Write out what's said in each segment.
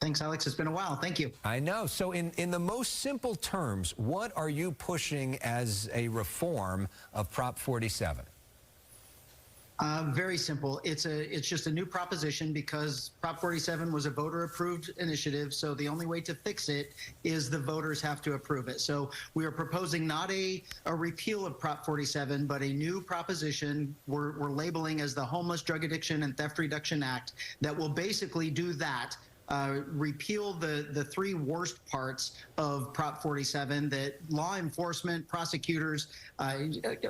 Thanks, Alex. It's been a while. Thank you. I know. So in the most simple terms, what are you pushing as a reform of Prop 47? Very simple. It's just a new proposition because Prop 47 was a voter-approved initiative, so the only way to fix it is the voters have to approve it. So we are proposing not a repeal of Prop 47, but a new proposition we're labeling as the Homeless, Drug Addiction, and Theft Reduction Act that will basically do that. Repeal the three worst parts of Prop 47 that law enforcement, prosecutors,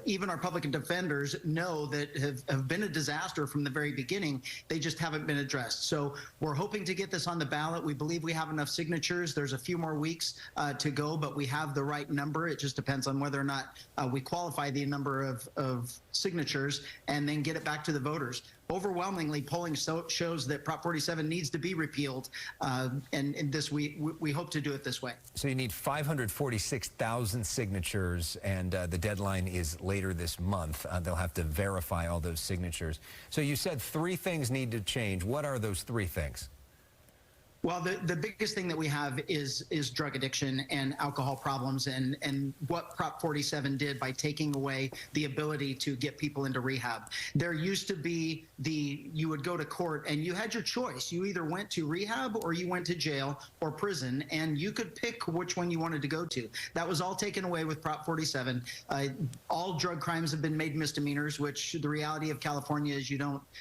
even our public defenders know that have been a disaster from the very beginning. They just haven't been addressed. So we're hoping to get this on the ballot. We believe we have enough signatures. There's a few more weeks to go, but we have the right number. It just depends on whether or not we qualify the number of signatures and then get it back to the voters. Overwhelmingly, polling shows that Prop 47 needs to be repealed, and we hope to do it this way. So you need 546,000 signatures, and the deadline is later this month. They'll have to verify all those signatures. So you said three things need to change. What are those three things? Well, the biggest thing that we have is drug addiction and alcohol problems, and what Prop 47 did by taking away the ability to get people into rehab. There used to be you would go to court and you had your choice. You either went to rehab or you went to jail or prison, and you could pick which one you wanted to go to. That was all taken away with Prop 47. All drug crimes have been made misdemeanors, which the reality of California is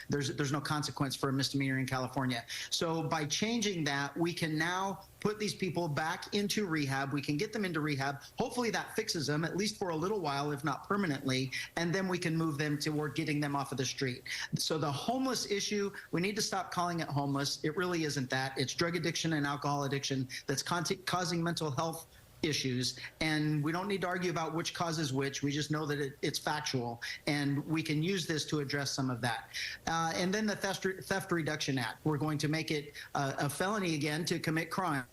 there's no consequence for a misdemeanor in California. So by changing that, we can now put these people back into rehab. We can get them into rehab. Hopefully that fixes them, at least for a little while, if not permanently, and then we can move them toward getting them off of the street. So the homeless issue, we need to stop calling it homeless. It really isn't that. It's drug addiction and alcohol addiction that's causing mental health issues, and we don't need to argue about which causes which. We just know that it's factual, and we can use this to address some of that. And then the Theft Reduction Act, we're going to make it a felony again to commit crime,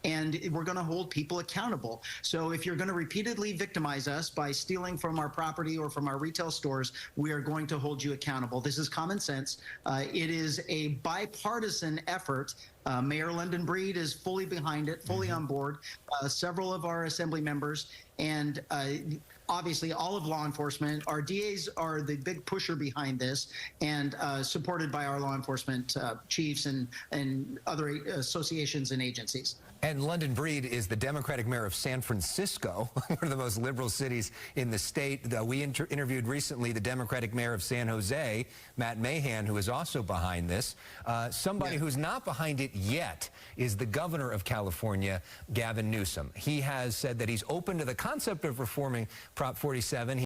and we're going to hold people accountable. So if you're going to repeatedly victimize us by stealing from our property or from our retail stores, we are going to hold you accountable. This is common sense. It is a bipartisan effort. Mayor London Breed is fully behind it, fully on board, several of our assembly members, and obviously all of law enforcement. Our DAs are the big pusher behind this, and supported by our law enforcement chiefs and other associations and agencies. And London Breed is the Democratic mayor of San Francisco, one of the most liberal cities in the state. We interviewed recently the Democratic mayor of San Jose, Matt Mahan, who is also behind this. Somebody who's not behind it yet is the governor of California, Gavin Newsom. He has said that he's open to the concept of reforming Prop 47.